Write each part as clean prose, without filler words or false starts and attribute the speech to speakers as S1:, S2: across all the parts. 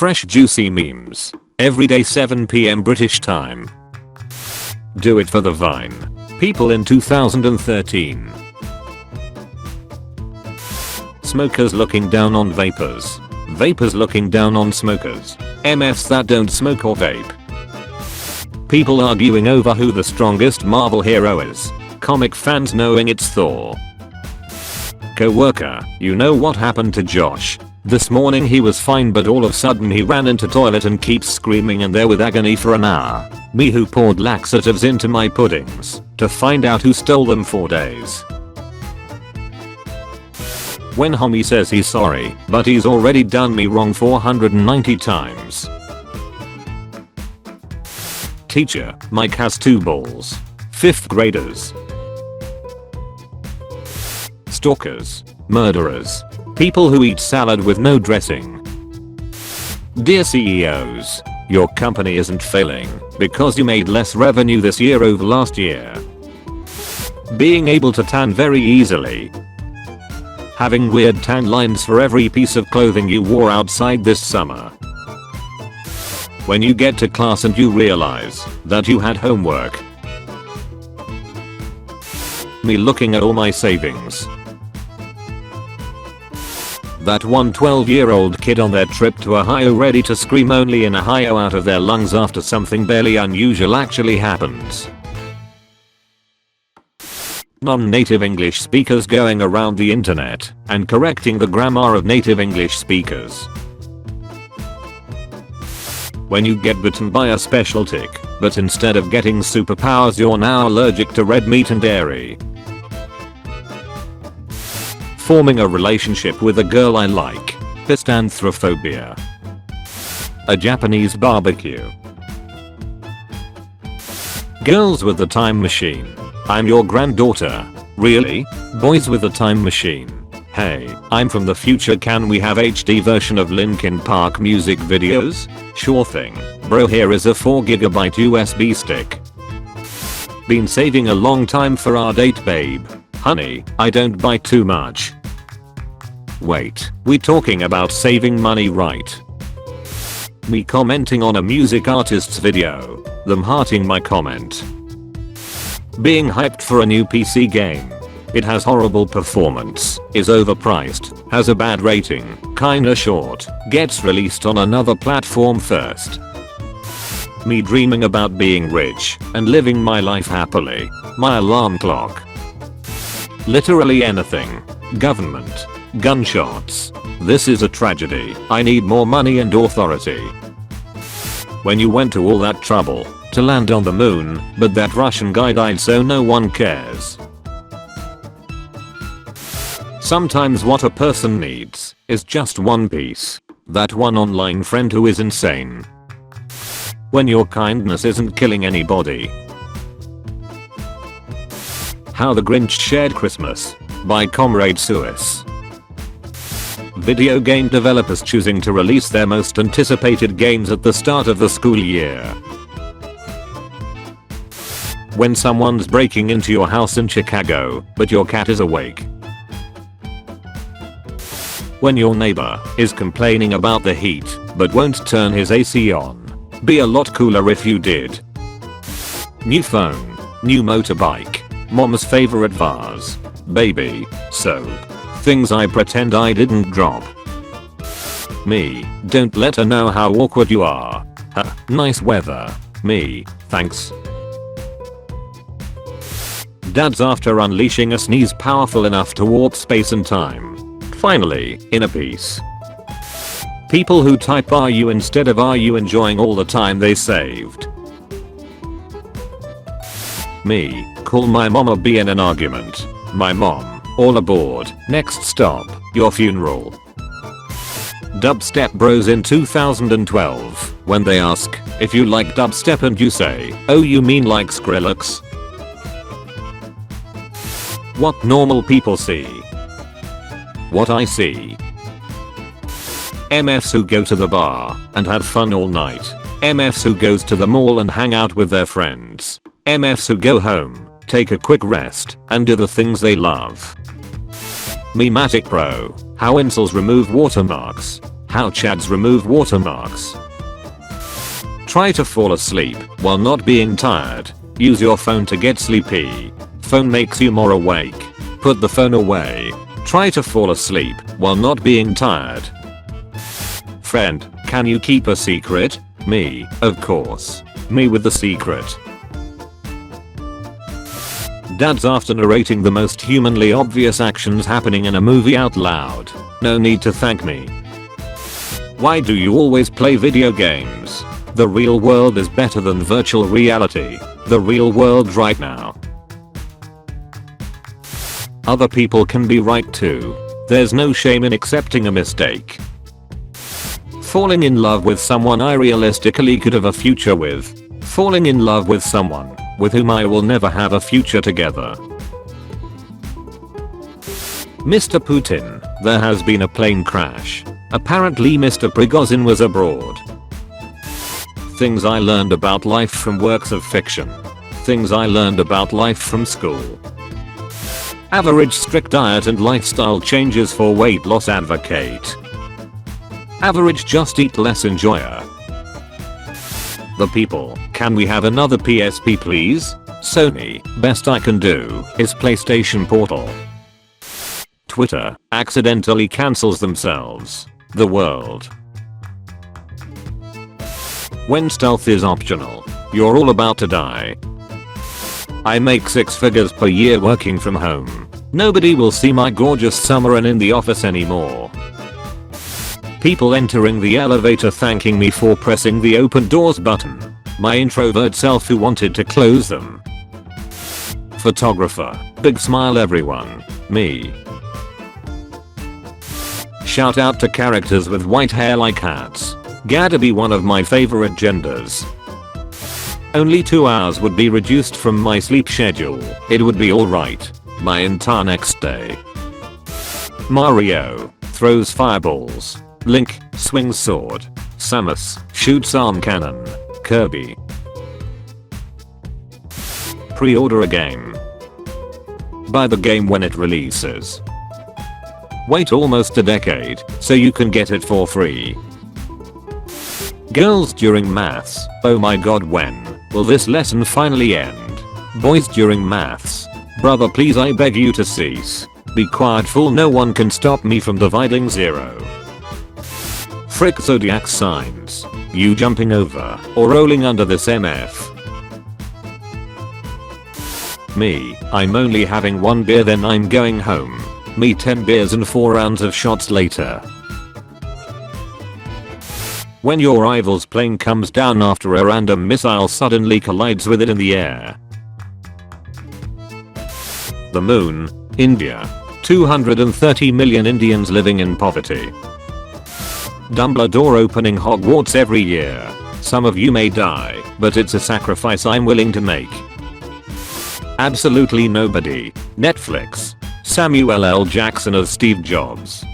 S1: Fresh juicy memes. Every day 7 PM British time. Do it for the Vine. People in 2013. Smokers looking down on vapors. Vapors looking down on smokers. MFs that don't smoke or vape. People arguing over who the strongest Marvel hero is. Comic fans knowing it's Thor. Co-worker, you know what happened to Josh? This morning he was fine, but all of a sudden he ran into toilet and keeps screaming in there with agony for an hour. Me who poured laxatives into my puddings to find out who stole them for days. When homie says he's sorry, but he's already done me wrong 490 times. Teacher, Mike has 2 balls. 5th graders. Stalkers. Murderers. People who eat salad with no dressing. Dear CEOs, your company isn't failing because you made less revenue this year over last year. Being able to tan very easily. Having weird tan lines for every piece of clothing you wore outside this summer. When you get to class and you realize that you had homework. Me looking at all my savings. That one 12-year-old kid on their trip to Ohio ready to scream only in Ohio out of their lungs after something barely unusual actually happens. Non-native English speakers going around the internet and correcting the grammar of native English speakers. When you get bitten by a special tick, but instead of getting superpowers you're now allergic to red meat and dairy. Forming a relationship with a girl I like. Pistanthrophobia. A Japanese barbecue. Girls with the time machine. I'm your granddaughter. Really? Boys with the time machine. Hey, I'm from the future, can we have HD version of Linkin Park music videos? Sure thing. Bro, here is a 4GB USB stick. Been saving a long time for our date, babe. Honey, I don't buy too much. Wait, we talking about saving money, right? Me commenting on a music artist's video, them hearting my comment. Being hyped for a new PC game. It has horrible performance, is overpriced, has a bad rating, kinda short, gets released on another platform first. Me dreaming about being rich and living my life happily. My alarm clock. Literally anything. Government. Gunshots. This is a tragedy. I need more money and authority. When you went to all that trouble to land on the moon, but that Russian guy died so no one cares. Sometimes what a person needs is just one piece. That one online friend who is insane. When your kindness isn't killing anybody. How the Grinch Shared Christmas by Comrade Suis. Video game developers choosing to release their most anticipated games at the start of the school year. When someone's breaking into your house in Chicago, but your cat is awake. When your neighbor is complaining about the heat, but won't turn his AC on. Be a lot cooler if you did. New phone. New motorbike. Mom's favorite vase. Baby. Soap. Things I pretend I didn't drop. Me. Don't let her know how awkward you are. Nice weather. Me. Thanks. Dads after unleashing a sneeze powerful enough to warp space and time. Finally, inner peace. People who type "are you" instead of "are you enjoying all the time they saved." Me. Call my mom or be in an argument. My mom. All aboard. Next stop. Your funeral. Dubstep bros in 2012. When they ask if you like dubstep and you say, "Oh, you mean like Skrillex?" What normal people see. What I see. MFs who go to the bar and have fun all night. MFs who goes to the mall and hang out with their friends. MFs who go home, take a quick rest, and do the things they love. Mematic Pro. How incels remove watermarks. How Chads remove watermarks. Try to fall asleep while not being tired. Use your phone to get sleepy. Phone makes you more awake. Put the phone away. Try to fall asleep while not being tired. Friend, can you keep a secret? Me, of course. Me with the secret. Dads after narrating the most humanly obvious actions happening in a movie out loud. No need to thank me. Why do you always play video games? The real world is better than virtual reality. The real world right now. Other people can be right too. There's no shame in accepting a mistake. Falling in love with someone I realistically could have a future with. Falling in love with someone with whom I will never have a future together. Mr. Putin, there has been a plane crash. Apparently Mr. Prigozhin was abroad. Things I learned about life from works of fiction. Things I learned about life from school. Average strict diet and lifestyle changes for weight loss advocate. Average just eat less enjoyer. The people, can we have another PSP please? Sony, best I can do is PlayStation Portal. Twitter, accidentally cancels themselves. The world. When stealth is optional, you're all about to die. I make 6 figures per year working from home. Nobody will see my gorgeous Summerin in the office anymore. People entering the elevator thanking me for pressing the open doors button. My introvert self who wanted to close them. Photographer, big smile everyone. Me. Shout out to characters with white hair like hats. Gotta be one of my favorite genders. Only 2 hours would be reduced from my sleep schedule. It would be alright. My entire next day. Mario throws fireballs. Link swings sword. Samus shoots arm cannon. Kirby. Pre-order a game. Buy the game when it releases. Wait almost a decade so you can get it for free. Girls during maths, oh my god, when will this lesson finally end? Boys during maths, brother please I beg you to cease. Be quiet fool, no one can stop me from dividing 0. Frick zodiac signs, you jumping over or rolling under this MF? Me, I'm only having 1 beer then I'm going home. Me 10 beers and 4 rounds of shots later. When your rival's plane comes down after a random missile suddenly collides with it in the air. The moon, India. 230 million Indians living in poverty. Dumbledore opening Hogwarts every year. Some of you may die, but it's a sacrifice I'm willing to make. Absolutely nobody. Netflix. Samuel L. Jackson as Steve Jobs.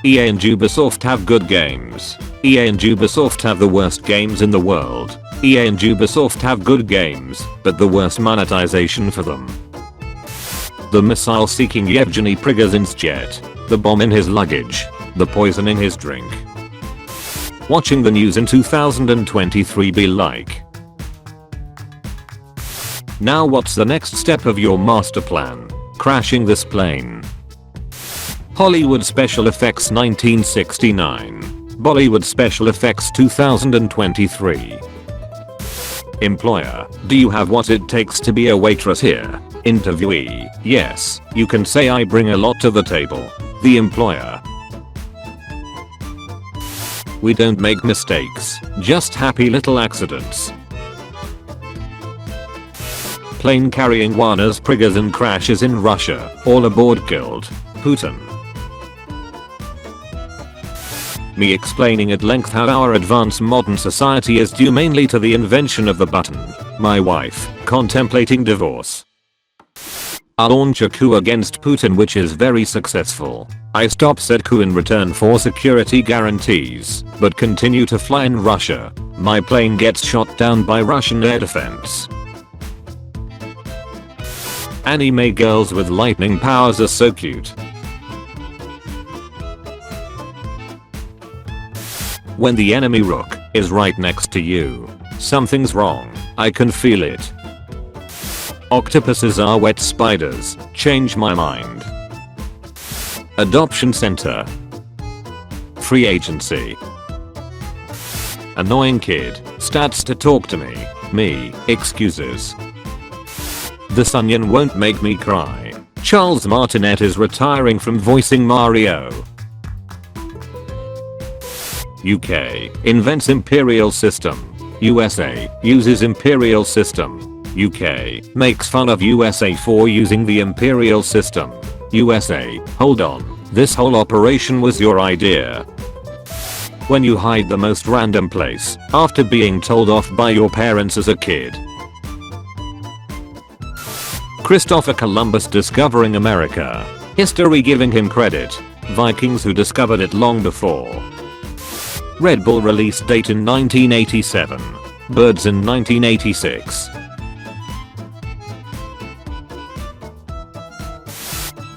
S1: EA and Ubisoft have good games. EA and Ubisoft have the worst games in the world. EA and Ubisoft have good games, but the worst monetization for them. The missile seeking Yevgeny Prigozhin's jet. The bomb in his luggage. The poison in his drink. Watching the news in 2023 be like. Now what's the next step of your master plan? Crashing this plane. Hollywood Special Effects 1969. Bollywood Special Effects 2023. Employer, do you have what it takes to be a waitress here? Interviewee, yes, you can say I bring a lot to the table. The employer. We don't make mistakes, just happy little accidents. Plane carrying Warner's Prigozhin crashes in Russia, all aboard killed. Putin. Me explaining at length how our advanced modern society is due mainly to the invention of the button. My wife, contemplating divorce. I launch a coup against Putin which is very successful. I stop said coup in return for security guarantees, but continue to fly in Russia. My plane gets shot down by Russian air defense. Anime girls with lightning powers are so cute. When the enemy rook is right next to you, something's wrong. I can feel it. Octopuses are wet spiders. Change my mind. Adoption center. Free agency. Annoying kid. Stats to talk to me. Me. Excuses. This onion won't make me cry. Charles Martinet is retiring from voicing Mario. UK invents imperial system. USA uses imperial system. UK makes fun of USA for using the imperial system. USA, hold on. This whole operation was your idea. When you hide the most random place after being told off by your parents as a kid. Christopher Columbus discovering America. History giving him credit. Vikings who discovered it long before. Red Bull release date in 1987. Birds in 1986.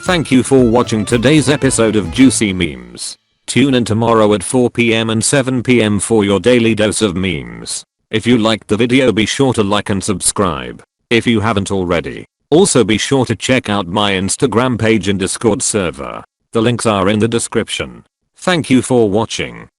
S1: Thank you for watching today's episode of Juicy Memes. Tune in tomorrow at 4 PM and 7 PM for your daily dose of memes. If you liked the video, be sure to like and subscribe if you haven't already. Also be sure to check out my Instagram page and Discord server. The links are in the description. Thank you for watching.